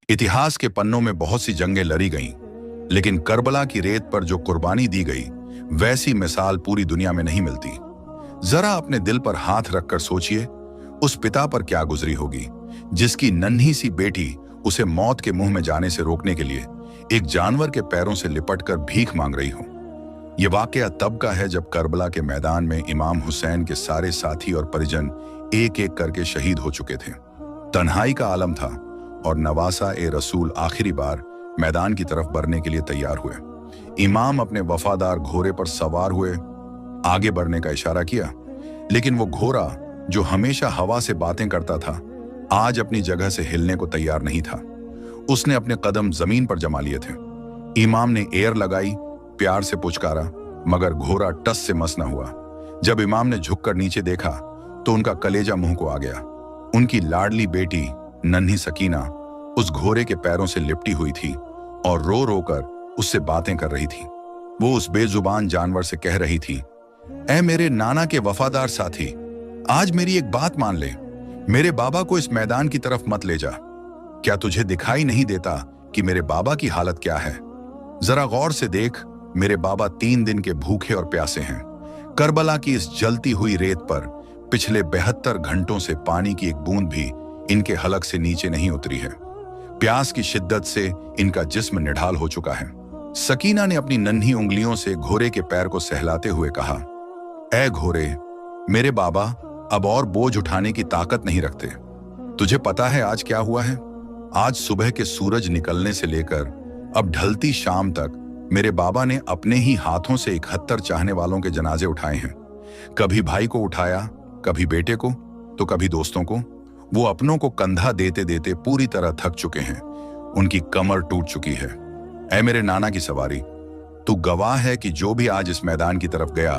इतिहास के पन्नों में बहुत सी जंगें लड़ी गईं, लेकिन करबला की रेत पर जो कुर्बानी दी गई, वैसी मिसाल पूरी दुनिया में नहीं मिलती। जरा अपने दिल पर हाथ रखकर सोचिए, उस पिता पर क्या गुजरी होगी, जिसकी नन्ही सी बेटी उसे मौत के मुंह में जाने से रोकने के लिए एक जानवर के पैरों से लिपटकर भीख मांग रही हो। यह वाकया तब का है जब करबला के मैदान में इमाम हुसैन के सारे साथी और परिजन एक एक करके शहीद हो चुके थे। तन्हाई का आलम था और नवासा ए रसूल आखिरी बार मैदान की तरफ बढ़ने के लिए तैयार हुए। इमाम अपने वफादार घोड़े पर सवार हुए, आगे बढ़ने का इशारा किया, लेकिन वो घोड़ा जो हमेशा हवा से बातें करता था, आज अपनी जगह से हिलने को तैयार नहीं था। उसने अपने कदम जमीन पर जमा लिए थे। इमाम ने एयर लगाई, प्यार से पुचकारा, मगर घोड़ा टस से मस न हुआ। जब इमाम ने झुककर नीचे देखा तो उनका कलेजा मुंह को आ गया। उनकी लाडली बेटी नन्ही सकीना उस घोड़े के पैरों से लिपटी हुई थी और रो रो कर उससे बातें कर रही थी। वो उस बेजुबान जानवर से कह रही थी, ऐ मेरे नाना के वफादार साथी, आज मेरी एक बात मान ले, मेरे बाबा को इस मैदान की तरफ मत ले जा। क्या तुझे दिखाई नहीं देता कि मेरे बाबा की हालत क्या है? जरा गौर से देख, मेरे बाबा 3 दिन के भूखे और प्यासे हैं। करबला की इस जलती हुई रेत पर पिछले 72 घंटों से पानी की एक बूंद भी इनके हलक से नीचे नहीं उतरी है। प्यास की शिद्दत से इनका जिस्म निढाल हो चुका है। सकीना ने अपनी नन्ही उंगलियों से घोड़े के पैर को सहलाते हुए कहा, ऐ घोड़े, मेरे बाबा अब और बोझ उठाने की ताकत नहीं रखते। तुझे पता है आज क्या हुआ है? आज सुबह के सूरज निकलने से लेकर अब ढलती शाम तक मेरे बाबा ने अपने ही हाथों से 71 चाहने वालों के जनाजे उठाए हैं। कभी भाई को उठाया, कभी बेटे को, तो कभी दोस्तों को। वो अपनों को कंधा देते देते पूरी तरह थक चुके हैं। उनकी कमर टूट चुकी है। ऐ मेरे नाना की सवारी, तू गवाह है कि जो भी आज इस मैदान की तरफ गया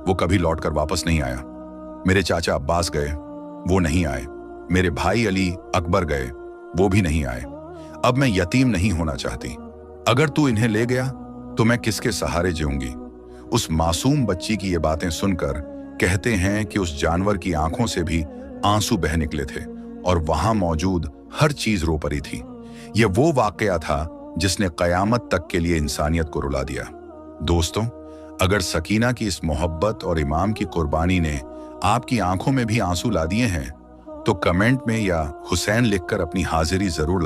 वो कभी लौटकर वापस नहीं आया। मेरे चाचा अब्बास गए, वो नहीं आए। मेरे भाई अली अकबर गए, वो भी नहीं आए। अब मैं यतीम नहीं होना चाहती। अगर तू इन्हें ले गया तो मैं किसके सहारे जीऊंगी? उस मासूम बच्ची की ये बातें सुनकर कहते हैं कि उस जानवर की आंखों से भी आंसू बह निकले थे और वहां मौजूद हर चीज रो पड़ी थी। यह वो वाकया था जिसने कयामत तक के लिए इंसानियत को रुला दिया। दोस्तों, अगर सकीना की इस मोहब्बत और इमाम की कुर्बानी ने आपकी आंखों में भी आंसू ला दिए हैं, तो कमेंट में या हुसैन लिखकर अपनी हाजिरी जरूर